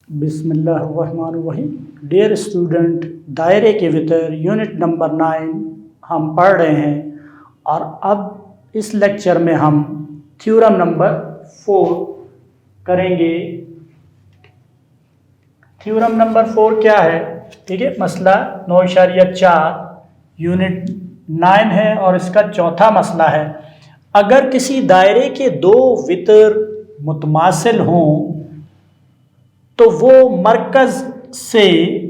बिस्मिल्लाहिर्रहमानिर्रहीम। Dear student, दायरे के भीतर यूनिट नंबर 9 हम पढ़ रहे हैं और अब इस लेक्चर में हम थ्योरम नंबर 4 करेंगे। थ्योरम नंबर 4 क्या है? ठीक है, मसला 9.4 यूनिट 9 है और इसका चौथा मसला है। अगर किसी दायरे के दो वितर मुतमासिल हों तो वो मरकज से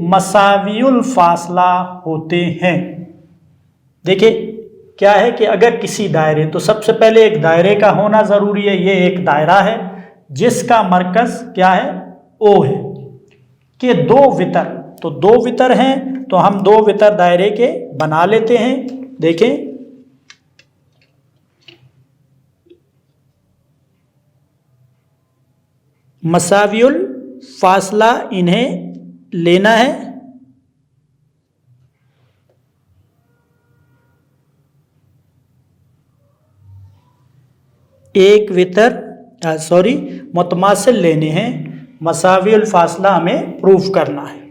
मसावियुल फासला होते हैं। देखिए क्या है कि अगर किसी दायरे, तो सबसे पहले एक दायरे का होना ज़रूरी है। ये एक दायरा है जिसका मरकज क्या है? ओ है। कि दो वितर, तो दो वितर हैं तो हम दो वितर दायरे के बना लेते हैं। देखें, मसावियुल फासला इन्हें लेना है। एक वितर मुतमासिल लेने हैं, मसावियुल फासला हमें प्रूफ करना है।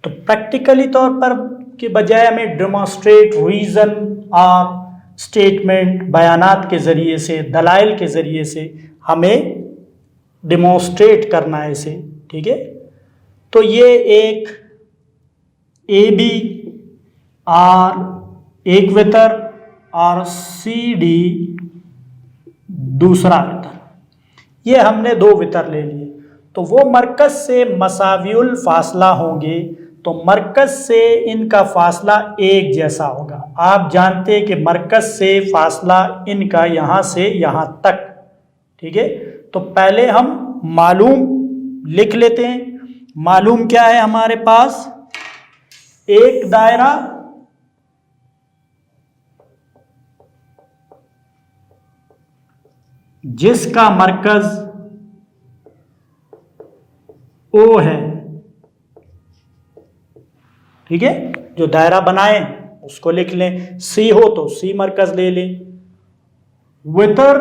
तो प्रैक्टिकली तौर पर के बजाय हमें डेमोन्स्ट्रेट, रीज़न और स्टेटमेंट, बयानात के ज़रिए से, दलाइल के ज़रिए से हमें डेमोन्स्ट्रेट करना है इसे। ठीक है, तो ये एक ए बी और एक वितर और सी डी दूसरा वितर, ये हमने दो वितर ले लिए। तो वो मरकज से मसावियुल फासला होंगे, तो मरकज से इनका फासला एक जैसा होगा। आप जानते हैं कि मरकज से फासला इनका यहाँ से यहाँ तक। ठीक है, तो पहले हम मालूम लिख लेते हैं। मालूम क्या है हमारे पास? एक दायरा जिसका मरकज ओ है। ठीक है, जो दायरा बनाए उसको लिख लें। सी हो तो सी मरकज ले लें। वितर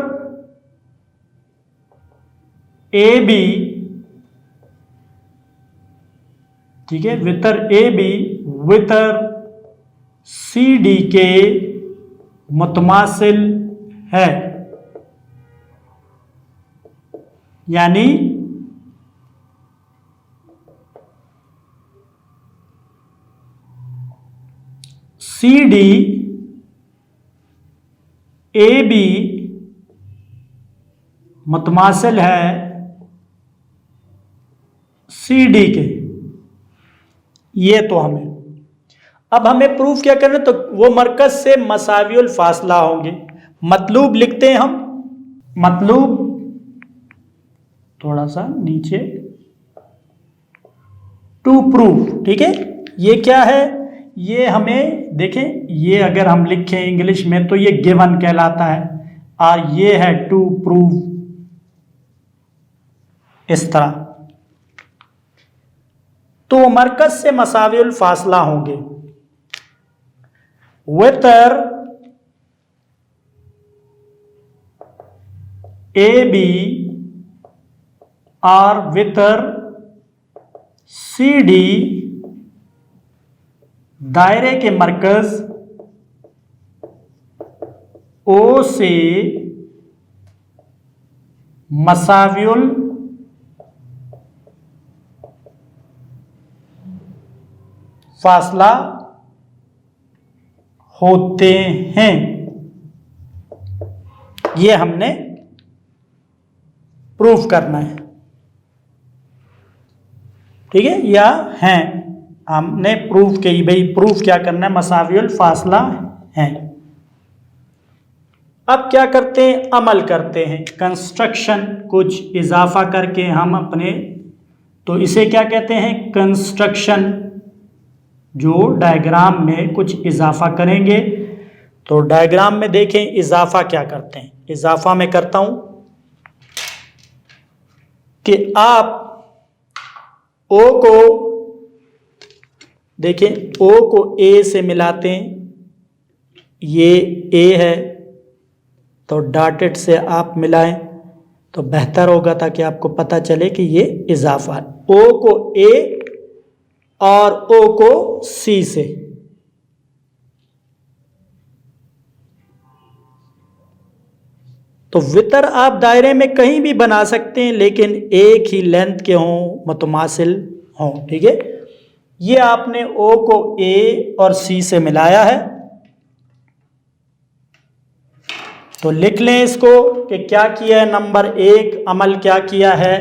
ए बी, ठीक है, वितर ए बी वितर सी डी के मुतमासिल है, यानी सी डी ए बी मुतमासिल है सी डी के। ये तो अब हमें प्रूफ क्या करना है? तो वो मरकज से मसावियुल फासला होंगे। मतलूब लिखते हैं हम। मतलूब थोड़ा सा नीचे, टू प्रूफ। ठीक है, ये क्या है? ये हमें देखें, ये अगर हम लिखें इंग्लिश में तो ये गिवन कहलाता है और ये है टू प्रूफ, इस तरह। तो मरकज से मसावियुल फासला होंगे। वितर ए बी और वितर सी डी दायरे के मरकज ओ से मसावियुल फासला होते हैं। ये हमने प्रूफ करना है। ठीक है, या हैं, हमने प्रूफ की भाई, प्रूफ क्या करना है? मसावियुल फासला है। अब क्या करते हैं? अमल करते हैं, कंस्ट्रक्शन, कुछ इजाफा करके हम अपने, तो इसे क्या कहते हैं? कंस्ट्रक्शन। जो डायग्राम में कुछ इजाफा करेंगे, तो डायग्राम में देखें इजाफा क्या करते हैं। इजाफा में करता हूं कि आप ओ को देखें O को A से मिलाते हैं, ये A है तो डॉटेड से आप मिलाएं तो बेहतर होगा ताकि आपको पता चले कि ये इजाफा है। O को A और O को C से। तो वितर आप दायरे में कहीं भी बना सकते हैं लेकिन एक ही लेंथ के हों, मुतमासिल हों। ठीक है, ये आपने O को A और C से मिलाया है तो लिख लें इसको कि क्या किया है। नंबर 1 अमल क्या किया है,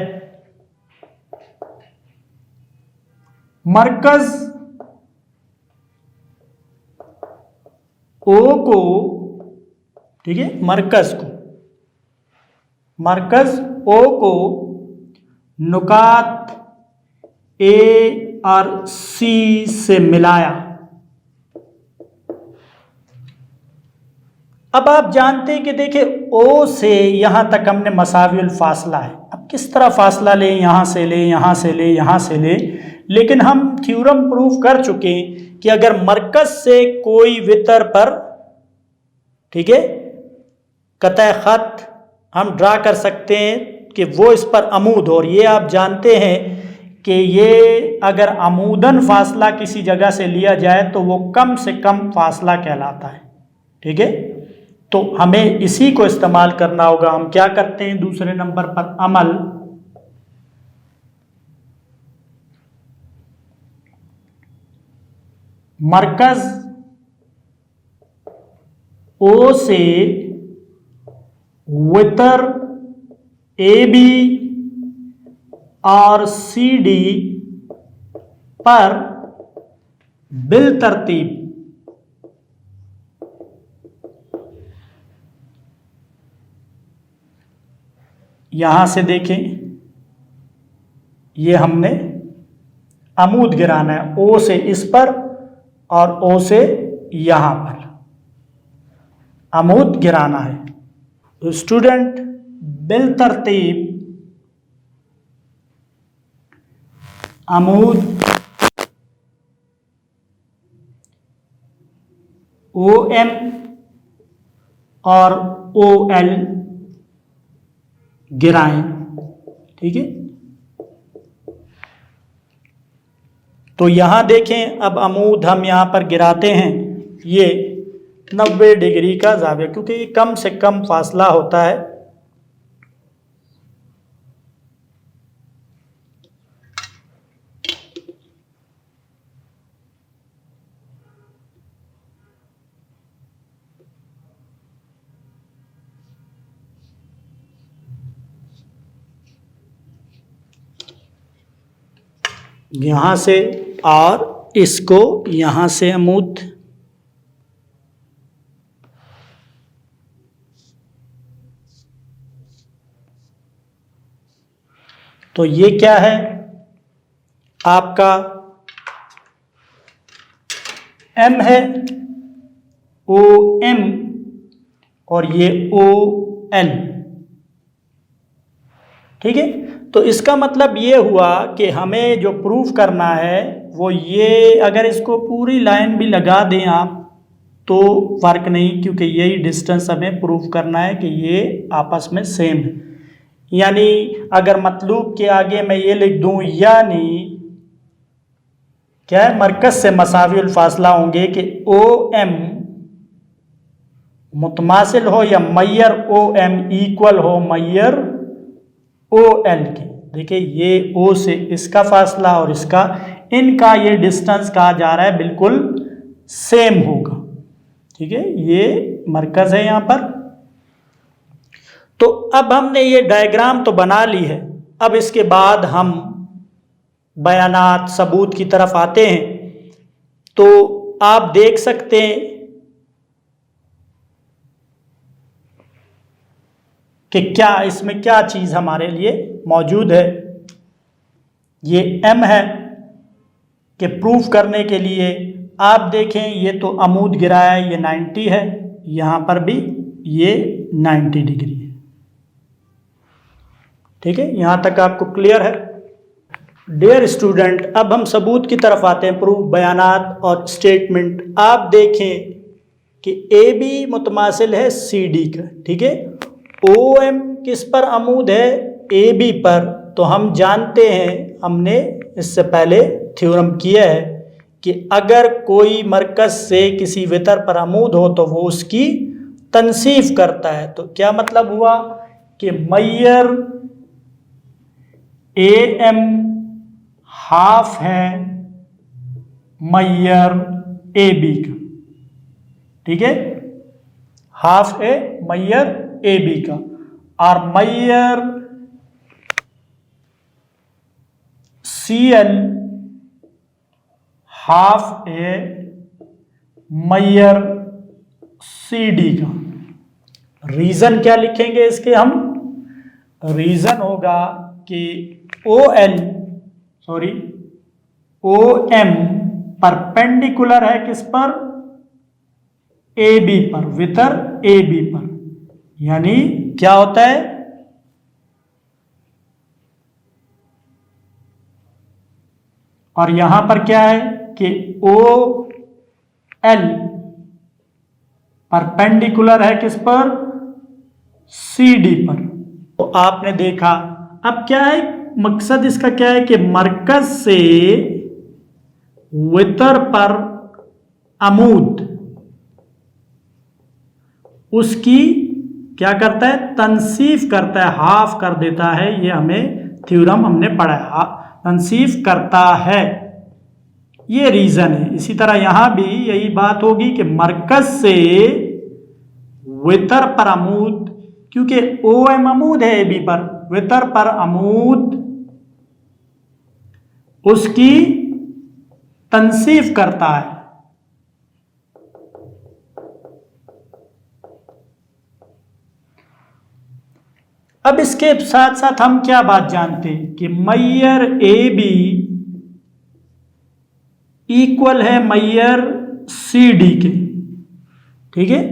मरकज O को, ठीक है, मरकज O को नुकात A और C से मिलाया। अब आप जानते हैं कि देखिए O से यहां तक हमने मसाविल फासला है। अब किस तरह फासला लें, यहां से ले, यहां से ले, यहां से ले, लेकिन हम थ्योरम प्रूफ कर चुके हैं कि अगर मरकज से कोई वितर पर, ठीक है, कतई खत हम ड्रा कर सकते हैं कि वो इस पर अमूद हो। और ये आप जानते हैं कि ये अगर अमूदन फासला किसी जगह से लिया जाए तो वो कम से कम फासला कहलाता है। ठीक है, तो हमें इसी को इस्तेमाल करना होगा। हम क्या करते हैं, दूसरे नंबर पर अमल, मरकज O से वितर AB और CD पर बिल तरतीब यहां से देखें, ये हमने अमूद गिराना है O से इस पर और O से यहां पर अमूद गिराना है। तो स्टूडेंट बिल तरतीब अमूद OM और OL गिराएं। ठीक है, तो यहां देखें, अब अमूद हम यहां पर गिराते हैं, ये 90 डिग्री का ज़ाविया, क्योंकि ये कम से कम फासला होता है। यहां से और इसको यहां से अमूद, तो ये क्या है आपका M है, OM और ये OL। ठीक है, तो इसका मतलब ये हुआ कि हमें जो प्रूफ करना है वो ये, अगर इसको पूरी लाइन भी लगा दें आप तो फ़र्क नहीं, क्योंकि यही डिस्टेंस हमें प्रूफ करना है कि ये आपस में सेम है। यानी अगर मतलूब के आगे मैं ये लिख दूं, यानी क्या है, मरकज से मसाविल फासला होंगे कि OM मुतमासिल हो या मैयर OM इक्वल हो मैयर OL के। देखिए ये O से इसका फासला और इसका, इनका ये डिस्टेंस कहा जा रहा है बिल्कुल सेम होगा। ठीक है, ये मरकज है यहां पर। तो अब हमने ये डायग्राम तो बना ली है, अब इसके बाद हम बयानात सबूत की तरफ आते हैं। तो आप देख सकते हैं कि क्या इसमें क्या चीज़ हमारे लिए मौजूद है। ये M है कि प्रूफ करने के लिए आप देखें, ये तो अमूद गिराया है, ये 90 है, यहाँ पर भी ये 90 डिग्री है। ठीक है, यहाँ तक आपको क्लियर है। डियर स्टूडेंट, अब हम सबूत की तरफ आते हैं, प्रूफ, बयानात और स्टेटमेंट। आप देखें कि ए बी मुतमासिल है सी डी का, ठीक है। ओ एम किस पर अमूद है? ए बी पर। तो हम जानते हैं, हमने इससे पहले थ्योरम किया है कि अगर कोई मरकज से किसी वितर पर अमूद हो तो वो उसकी तनसीफ करता है। तो क्या मतलब हुआ कि मैयर ए एम हाफ है मैयर ए बी का, ठीक है। हाफ है मैयर ए बी का, और मैयर सी एल हाफ है मैयर सी डी का। रीजन क्या लिखेंगे इसके हम? रीजन होगा कि ओ एम परपेंडिकुलर है किस पर? ए बी पर, वितर ए बी पर। यानी क्या होता है? और यहां पर क्या है कि ओ एल परपेंडिकुलर है किस पर? सी डी पर। तो आपने देखा, अब क्या है मकसद इसका? क्या है कि मरकज से वितर पर अमूद उसकी क्या करता है? तनसीफ करता है, हाफ कर देता है। ये हमें थ्योरम हमने पढ़ा है, तनसीफ करता है, ये रीजन है। इसी तरह यहां भी यही बात होगी कि मरकज से वितर पर अमूद, क्योंकि ओ एम अमूद है ए बी पर, वितर पर अमूद उसकी तनसीफ करता है। अब इसके साथ साथ हम क्या बात जानते हैं कि मैयर ए बी इक्वल है मैयर सी डी के, ठीक है।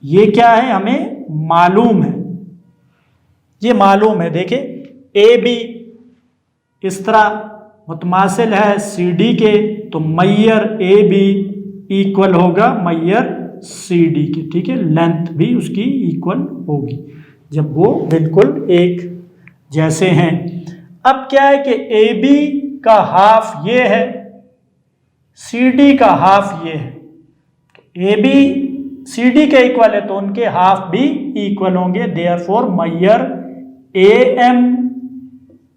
ये क्या है? हमें मालूम है, ये मालूम है। देखिए ए बी इस तरह मुतमासिल है सी डी के, तो मैयर ए बी इक्वल होगा मैयर सी डी के, ठीक है। लेंथ भी उसकी इक्वल होगी जब वो बिल्कुल एक जैसे हैं। अब क्या है कि ए बी का हाफ ये है, सी डी का हाफ ये है। ए बी सी डी के इक्वल है तो उनके हाफ भी इक्वल होंगे। Therefore Maihar A M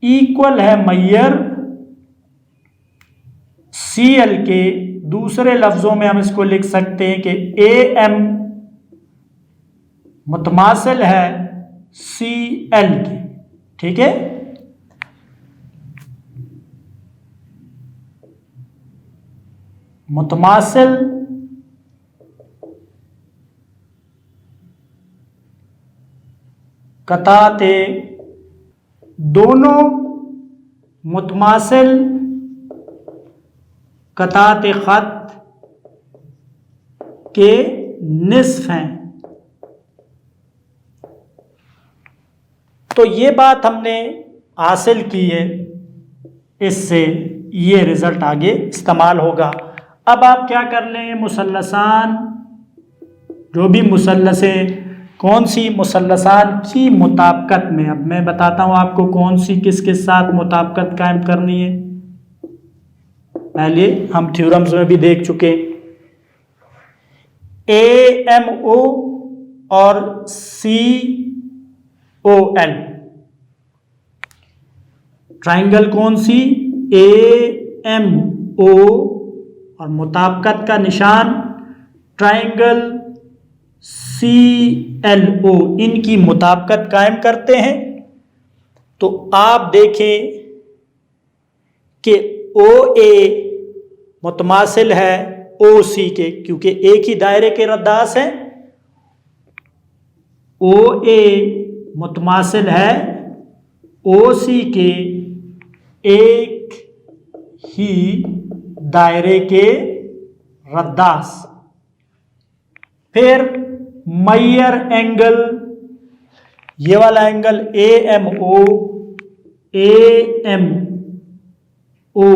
equal है मैयर सी एल के। दूसरे लफ्जों में हम इसको लिख सकते हैं कि ए एम मुतमासिल है सी एल के, ठीक है। मुतमासिल कताते दोनों मुतमासिल कताते खत के निस्फ हैं। तो ये बात हमने हासिल की है, इससे ये रिजल्ट आगे इस्तेमाल होगा। अब आप क्या कर लें, मुसल्लसान, जो भी मुसल्लसें, कौन सी मुसल्लसान की मुताबिकत में, अब मैं बताता हूं आपको कौन सी किसके साथ मुताबिकत कायम करनी है। पहले हम थ्योरम्स में भी देख चुके, ए एम ओ और सी ओ एल। ट्राइंगल कौन सी? ए एम ओ और मुताबिकत का निशान ट्राइंगल सी एल ओ, इनकी मुताबिकत कायम करते हैं। तो आप देखें कि ओ ए मुतमासिल है ओ सी के, क्योंकि एक ही दायरे के रद्दास हैं। ओ ए मुतमासिल है ओ सी के एक ही दायरे के रद्दास। फिर मैयर एंगल, ये वाला angle A M O, A M O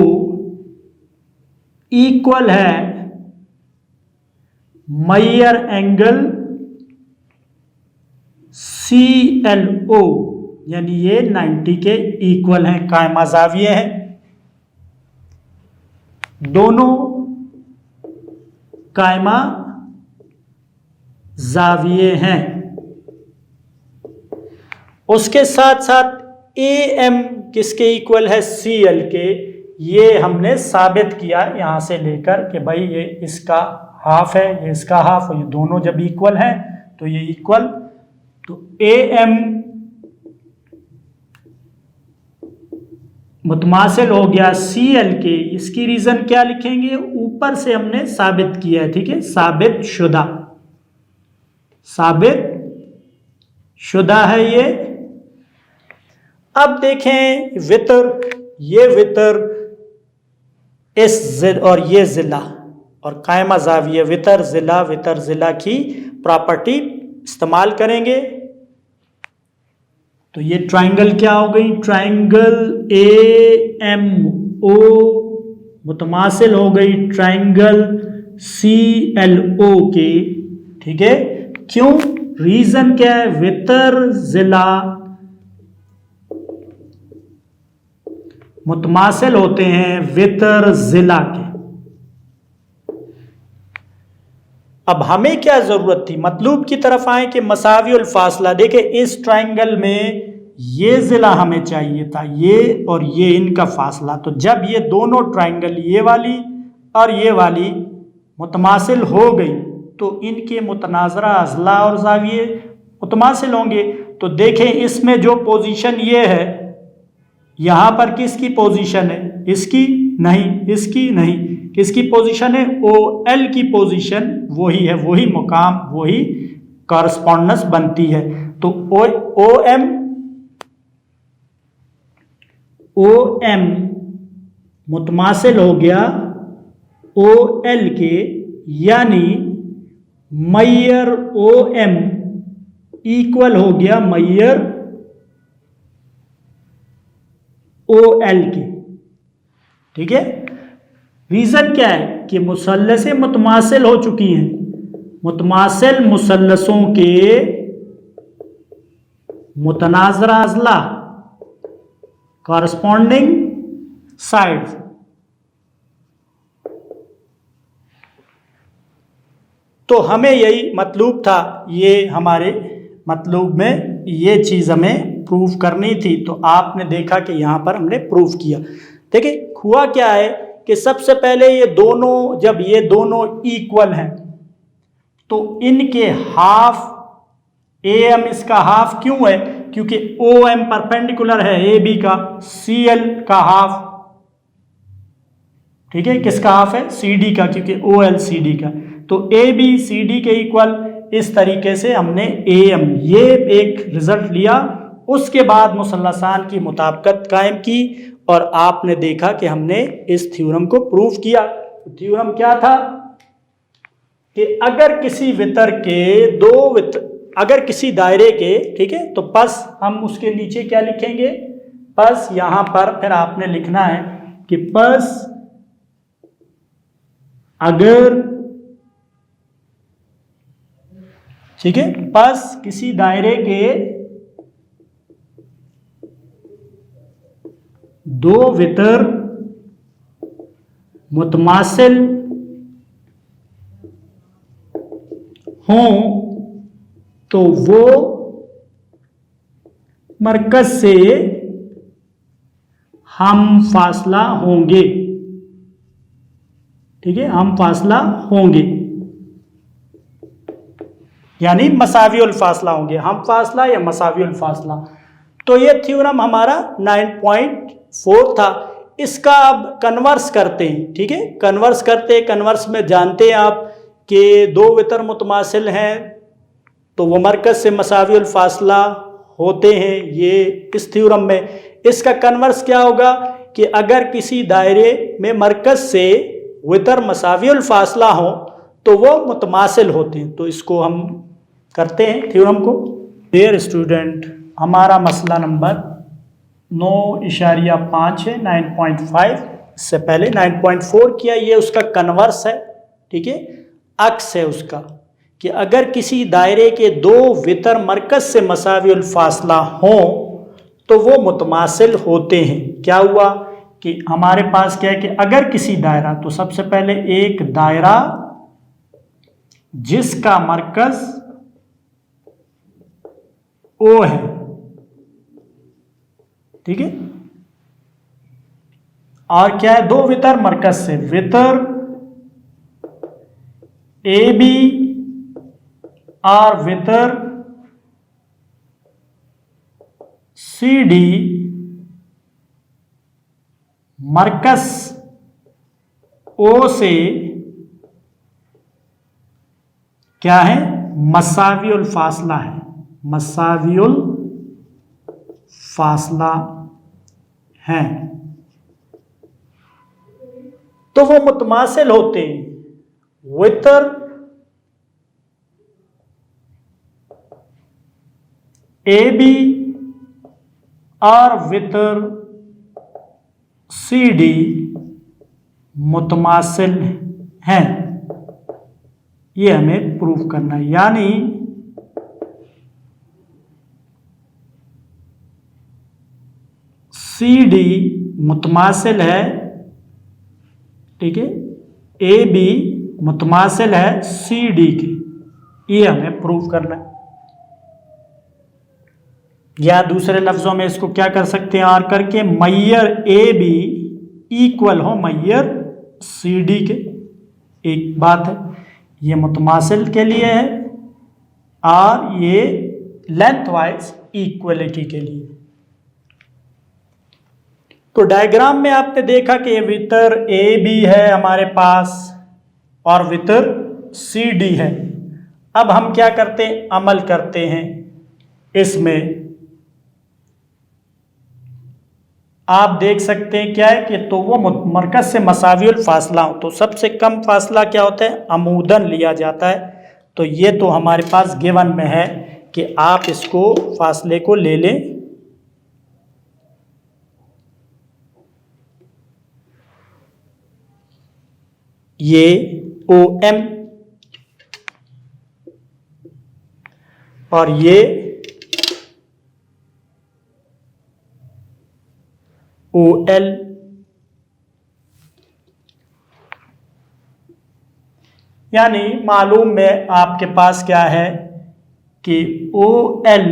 equal है मैयर एंगल CLO, यानी ये 90 के इक्वल हैं, कायमा जाविये हैं, दोनों कायमा जाविये हैं। उसके साथ साथ AM किसके इक्वल है? CL के। ये हमने साबित किया यहां से लेकर कि भाई ये इसका हाफ है, ये इसका हाफ, ये दोनों जब इक्वल हैं तो ये इक्वल। तो AM मुतमासिल हो गया CL के। इसकी रीजन क्या लिखेंगे? ऊपर से हमने साबित किया है, ठीक है, साबित शुदा है ये। अब देखें वितर, ये वितर इस जिल और ये जिला और कायमा जाविया वितर जिला की प्रॉपर्टी इस्तेमाल करेंगे। तो ये ट्राइंगल क्या हो गई? ट्राइंगल AMO मुतमासिल हो गई ट्राइंगल CLO के, ठीक है। क्यों? रीजन क्या है? वितर जिला मुतमासिल होते हैं वितर जिला के। अब हमें क्या जरूरत थी? मतलूब की तरफ आए कि मसावियुल फासला। देखे इस ट्राइंगल में ये जिला हमें चाहिए था, ये और ये इनका फासला। तो जब ये दोनों ट्राइंगल, ये वाली और ये वाली मुतमासिल हो गई तो इनके मुतनाजरा अजला और जाविये मुतमासिल होंगे। तो देखें इसमें जो पोजीशन ये है, यहां पर किसकी पोजीशन है? इसकी नहीं, इसकी नहीं, किसकी पोजीशन है? OL की पोजीशन वही है, वही मुकाम, वही कॉरस्पॉन्डेंस बनती है। तो OM मुतमासिल हो गया OL के, यानी मैयर OM इक्वल हो गया मैयर OL के, ठीक है। रीजन क्या है? कि मुसल्लसें मुतमासिल हो चुकी हैं। मुतमासिल मुसल्लसों के मुतनाजरा अजला कॉरस्पॉन्डिंग साइड्स। तो हमें यही मतलूब था, ये हमारे मतलूब में ये चीज़ हमें प्रूफ करनी थी। तो आपने देखा कि यहाँ पर हमने प्रूफ किया। देखिए हुआ क्या है कि सबसे पहले ये दोनों, जब ये दोनों इक्वल हैं तो इनके हाफ, AM इसका हाफ क्यों है? क्योंकि OM परपेंडिकुलर है AB का, CL का हाफ, ठीक है, किसका हाफ है? CD का, क्योंकि OL CD का। तो AB CD के इक्वल। इस तरीके से हमने AM ये एक रिजल्ट लिया। उसके बाद मुसल्लसान की मुताबिकत कायम की और आपने देखा कि हमने इस थ्योरम को प्रूव किया। थ्योरम क्या था? कि अगर किसी वितर के दो वितर, अगर किसी दायरे के, ठीक है, तो बस हम उसके नीचे क्या लिखेंगे? बस यहां पर फिर आपने लिखना है कि बस अगर, ठीक है, बस किसी दायरे के दो वितर मुतमासिल हों तो वो मरकज से हम फासला होंगे, ठीक है, हम फासला होंगे, यानी मसावियुल फासला होंगे, हम फासला या मसावियुल फासला। तो ये थ्योरम हमारा 9.4 था। इसका अब कन्वर्स करते हैं, ठीक है, कन्वर्स करते हैं। कन्वर्स में जानते हैं आप कि दो वितर मुतमासिल हैं तो वो मरकज से मसावियुल फासला होते हैं, ये इस थ्योरम में। इसका कन्वर्स क्या होगा कि अगर किसी दायरे में मरकज से वितर मसावियुल फासला हो तो वो मुतमासिल होते हैं। तो इसको हम करते हैं थ्योरम को। डियर स्टूडेंट, हमारा मसला नंबर 9.5 है, 9.5। इससे पहले 9.4 किया, ये उसका कन्वर्स है, ठीक है, अक्स है उसका, कि अगर किसी दायरे के दो वितर मरकज से मसावियुल फासला हो तो वो मुतमासिल होते हैं। क्या हुआ कि हमारे पास क्या है कि अगर किसी दायरा, तो सबसे पहले एक दायरा जिसका मरकज ओ है, ठीक है, और क्या है, दो वितर मरकज से, वितर ए बी और वितर सी डी मरकज ओ से क्या है, मसावियुल फासला है, मसावियुल फासला है, तो वो मुतमासिल होते हैं। वितर ए बी और वितर सी डी मुतमासिल हैं, ये हमें प्रूफ करना है। यानी सी डी मुतमासिल है, ठीक है, ए बी मुतमासिल है सी डी के, ये हमें प्रूफ करना है। या दूसरे लफ्जों में इसको क्या कर सकते हैं, और करके मैयर ए बी इक्वल हो मैयर सी डी के, एक बात है, ये मुतमासिल के लिए है और ये लेंथ वाइज इक्वलिटी के लिए। तो डायग्राम में आपने देखा कि वितर ए बी है हमारे पास और वितर सी डी है। अब हम क्या करते हैं, अमल करते हैं इसमें। आप देख सकते हैं क्या है कि तो वो मरकज से मसावियुल फासला हो, तो सबसे कम फासला क्या होता है, अमूदन लिया जाता है। तो ये तो हमारे पास गिवन में है कि आप इसको फासले को ले लें। ये ओ एम और ये ओ एल, यानी मालूम में आपके पास क्या है कि ओ एल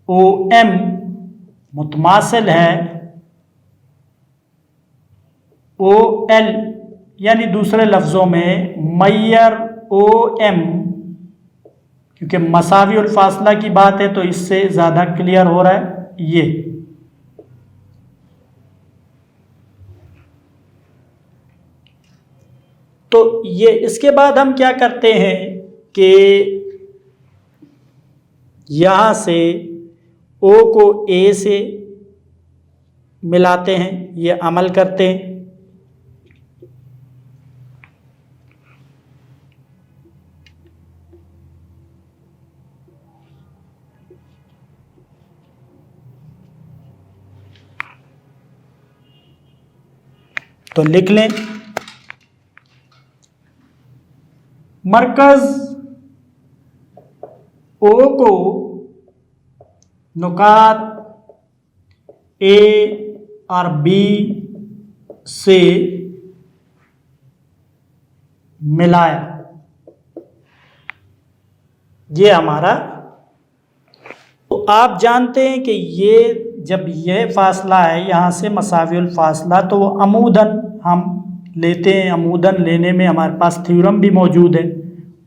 ओ एम मुतमासिल है ओ एल, यानी दूसरे लफ्ज़ों में मैयर ओ एम, क्योंकि मसावियुल फासला की बात है तो इससे ज़्यादा क्लियर हो रहा है ये। तो ये इसके बाद हम क्या करते हैं कि यहाँ से ओ को ए से मिलाते हैं, ये अमल करते हैं। तो लिख लें, मरकज ओ को नुकात ए और बी से मिलाया, ये हमारा। तो आप जानते हैं कि ये जब यह फासला है यहाँ से मसावियुल फासला, तो वो अमूदन हम लेते हैं। अमूदन लेने में हमारे पास थ्योरम भी मौजूद है,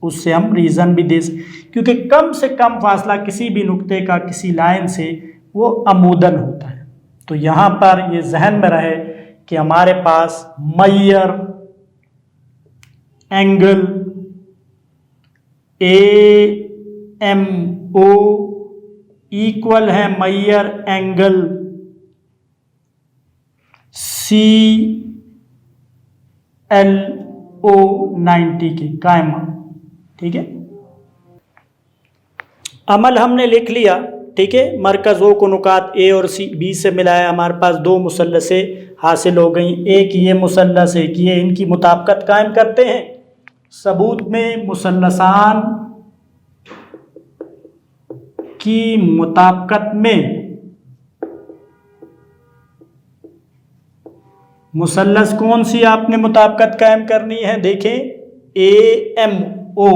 उससे हम रीज़न भी दे सकते, क्योंकि कम से कम फासला किसी भी नुक्ते का किसी लाइन से वो अमूदन होता है। तो यहाँ पर ये जहन में रहे कि हमारे पास measure angle A M O equal है Maihar angle C L O 90 के कायमा, ठीक है। अमल हमने लिख लिया ठीक है, मरकज़ ओ को नुकात ए और सी बी से मिलाया, हमारे पास दो मुसल्लसें हासिल हो गई, एक ये मुसल्लस एक ये, इनकी मुताबिकत कायम करते हैं। सबूत में मुसल्लसान की मुताबिकत में मुसल्लस कौन सी आपने मुताबिकत कायम करनी है, देखें ए एम ओ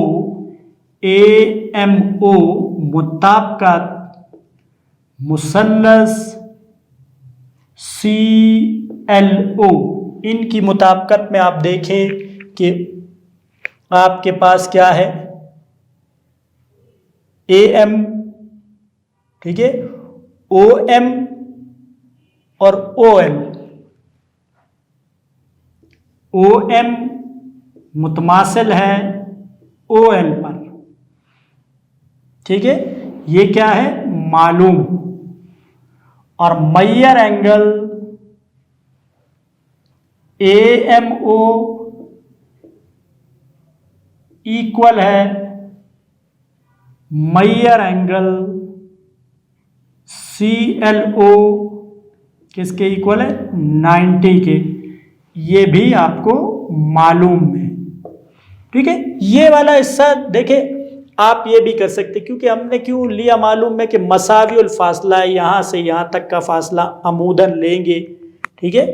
मुताबिकत मुसल्लस सी एल ओ, इनकी मुताबिकत में आप देखें कि आपके पास क्या है, ए एम, ठीक है, ओ एम और ओ एम। ओ एम मुतमासिल है ओ एल पर, ठीक है, ये क्या है मालूम। और measure angle A M O equal है Maihar angle C L O, किसके इक्वल है 90 के, ये भी आपको मालूम है, ठीक है। ये वाला हिस्सा देखे आप ये भी कर सकते, क्योंकि हमने क्यों लिया मालूम है कि मसावियुल फासला है, यहाँ से यहाँ तक का फासला अमूदन लेंगे, ठीक है,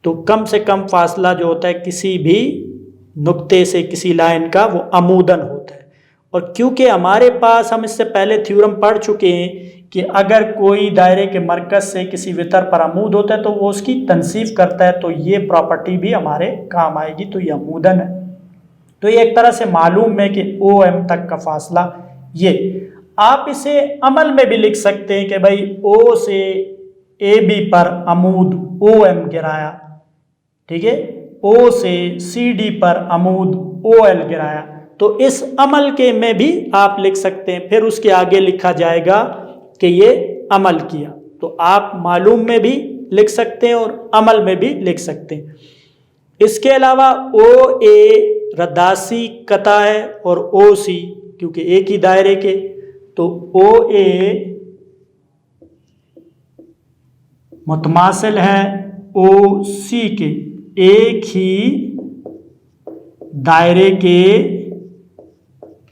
तो कम से कम फासला जो होता है किसी भी नुक्ते से किसी लाइन का वो अमूदन होता है। और क्योंकि हमारे पास हम इससे पहले थ्योरम पढ़ चुके हैं कि अगर कोई दायरे के मरकज से किसी वितर पर अमूद होता है तो वो उसकी तनसीफ करता है, तो ये प्रॉपर्टी भी हमारे काम आएगी, तो ये अमूदन है। तो ये एक तरह से मालूम है कि ओ एम तक का फासला ये। आप इसे अमल में भी लिख सकते हैं कि भाई ओ से ए बी पर अमूद ओ एम गिराया, ठीक है, ओ से सी डी पर अमूद ओ एल गिराया, तो इस अमल के में भी आप लिख सकते हैं। फिर उसके आगे लिखा जाएगा कि ये अमल किया, तो आप मालूम में भी लिख सकते हैं और अमल में भी लिख सकते हैं। इसके अलावा ओ ए रद्दासी कता है और ओ सी, क्योंकि एक ही दायरे के, तो ओ ए मुतमासिल है ओ सी के, एक ही दायरे के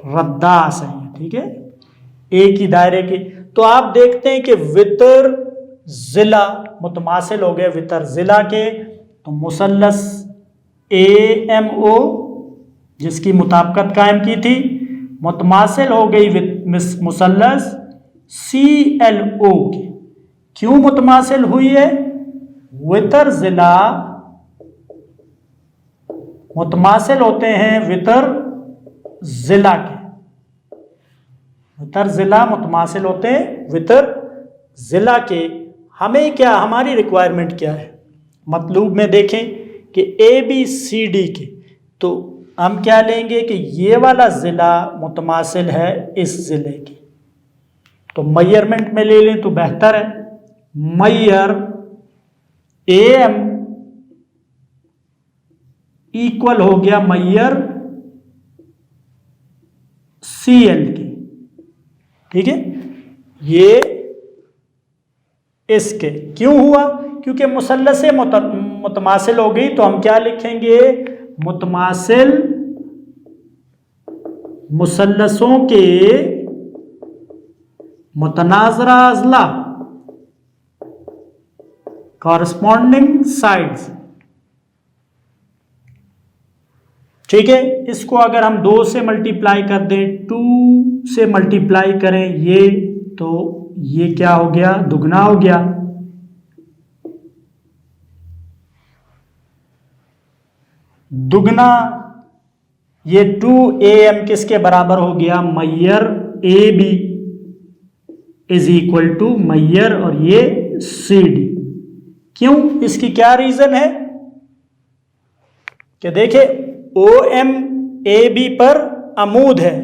रद्दास हैं, ठीक है, एक ही दायरे के। तो आप देखते हैं कि वितर जिला मुतमासिल हो गए वितर जिला के, तो मुसल्लस ए एम ओ जिसकी मुताबिकत कायम की थी मुतमासिल हो गई मुसल्लस सी एल ओ की। क्यों मुतमासिल हुई है, वितर जिला मुतमासिल होते हैं वितर जिला के, वितर जिला मुतमासिल होते हैं वितर जिला के। हमें क्या, हमारी रिक्वायरमेंट क्या है, मतलूब में देखें कि ए बी सी डी के, तो हम क्या लेंगे कि ये वाला ज़िला मुतमासिल है इस ज़िले की, तो मेजरमेंट में ले लें तो बेहतर है। मैयर ए एम इक्वल हो गया मैयर सी एल की, ठीक है, ये इसके क्यों हुआ, क्योंकि मुसल्लसें मुतमासिल हो गई, तो हम क्या लिखेंगे, मुतमासिल मुसल्लसों के मुतनाज़रा अज़ला कॉरस्पॉन्डिंग साइड्स, ठीक है। इसको अगर हम 2 से मल्टीप्लाई कर दें, 2 से मल्टीप्लाई करें ये, तो ये क्या हो गया, दुगना हो गया, दुगना, ये 2am किसके बराबर हो गया, measure A B is equal to measure और ये सी डी। क्यों, इसकी क्या रीजन है कि देखे ओ एम ए बी पर अमूद है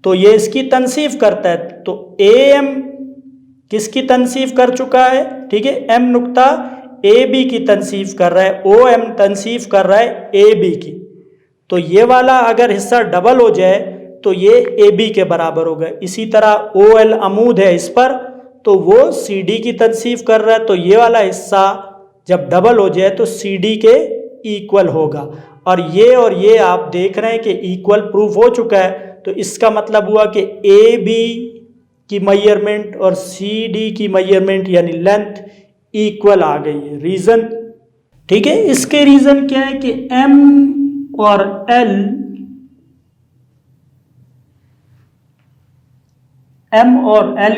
तो ये इसकी तनसीफ करता है, तो ए एम किसकी तनसीफ कर चुका है, ठीक है, एम नुक्ता ए बी की तनसीफ कर रहा है, ओ एम तनसीफ कर रहा है ए बी की। तो ये वाला अगर हिस्सा डबल हो जाए तो ये AB के बराबर होगा। इसी तरह OL अमूद है इस पर, तो वो CD की तनसीफ कर रहा है, तो ये वाला हिस्सा जब डबल हो जाए तो CD के इक्वल होगा। और ये आप देख रहे हैं कि इक्वल प्रूफ हो चुका है, तो इसका मतलब हुआ कि AB की मेजरमेंट और CD की मेजरमेंट यानी लेंथ इक्वल आ गई है। रीज़न, ठीक है, इसके रीज़न क्या है कि M और L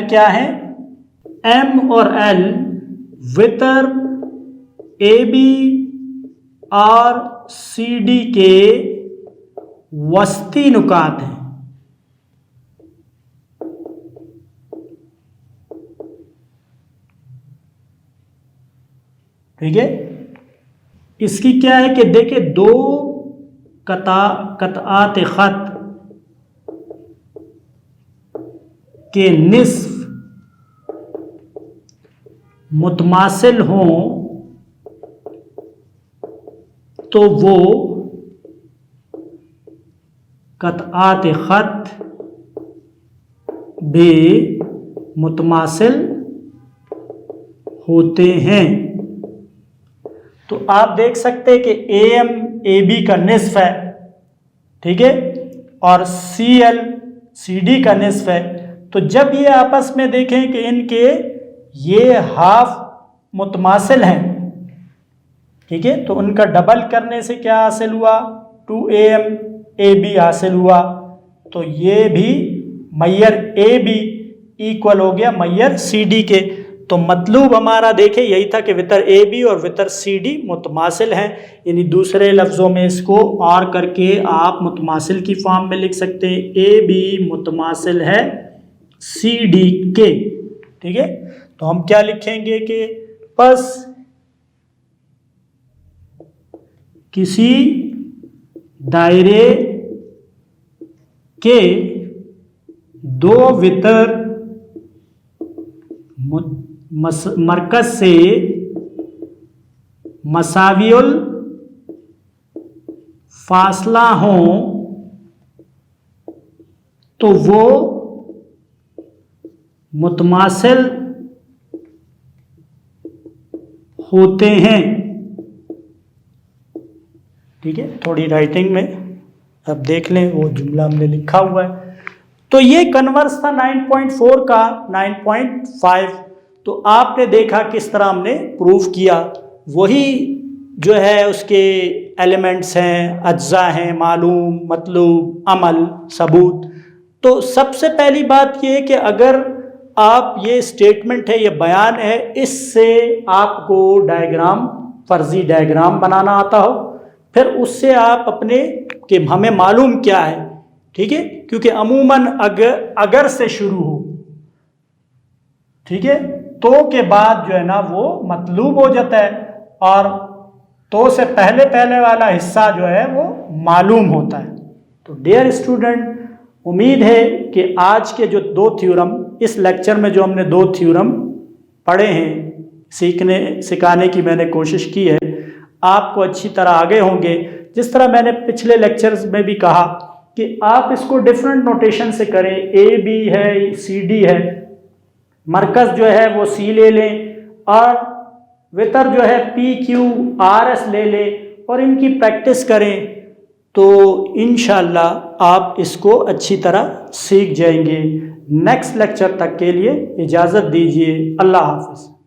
क्या है? M और L वितर AB और CD के वस्ती नुकात हैं। ठीक है, इसकी क्या है कि देखिए दो कतआत खत के निस्फ मुतमासिल हों तो वो कतआत खत बे मुतमासिल होते हैं। तो आप देख सकते हैं कि AM AB का निस्फ है, ठीक है, और CL CD का निस्फ है। तो जब ये आपस में देखें कि इनके ये हाफ मुतमासिल हैं, ठीक है, तो उनका डबल करने से क्या हासिल हुआ? 2AM AB हासिल हुआ। तो ये भी मैयर AB इक्वल हो गया मैयर CD के। तो मतलूब हमारा देखें यही था कि वितर AB और वितर CD मुतमासिल हैं, यानी दूसरे लफ्ज़ों में इसको और करके आप मुतमासिल की फॉर्म में लिख सकते हैं। AB मुतमासिल है CD के, ठीक है। तो हम क्या लिखेंगे कि बस किसी दायरे के दो वितर मरकज से मसावियुल फासला हों तो वो मुतमासिल होते हैं। ठीक है, थोड़ी राइटिंग में अब देख लें, वो जुमला हमने लिखा हुआ है। तो ये कन्वर्स था 9.4 का 9.5। तो आपने देखा किस तरह हमने प्रूफ किया। वही जो है उसके एलिमेंट्स हैं, अज्जा हैं, मालूम, मतलूब, अमल, सबूत। तो सबसे पहली बात ये है कि अगर आप ये स्टेटमेंट है, ये बयान है, इससे आपको डायग्राम, फर्जी डायग्राम बनाना आता हो, फिर उससे आप अपने कि हमें मालूम क्या है, ठीक है, क्योंकि अमूमन अगर से शुरू हो, ठीक है, तो के बाद जो है ना वो मतलूब हो जाता है, और तो से पहले पहले वाला हिस्सा जो है वो मालूम होता है। तो डियर स्टूडेंट, उम्मीद है कि आज के जो दो थ्योरम, इस लेक्चर में जो हमने दो थ्योरम पढ़े हैं, सिखाने की मैंने कोशिश की है, आपको अच्छी तरह आगे होंगे। जिस तरह मैंने पिछले लेक्चर्स में भी कहा कि आप इसको डिफरेंट नोटेशन से करें। AB है, CD है, मरकज जो है वो C ले लें, और वितर जो है PQRS ले लें, और इनकी प्रैक्टिस करें, तो इंशाल्लाह आप इसको अच्छी तरह सीख जाएंगे। नेक्स्ट लेक्चर तक के लिए इजाज़त दीजिए। अल्लाह हाफ़िज़।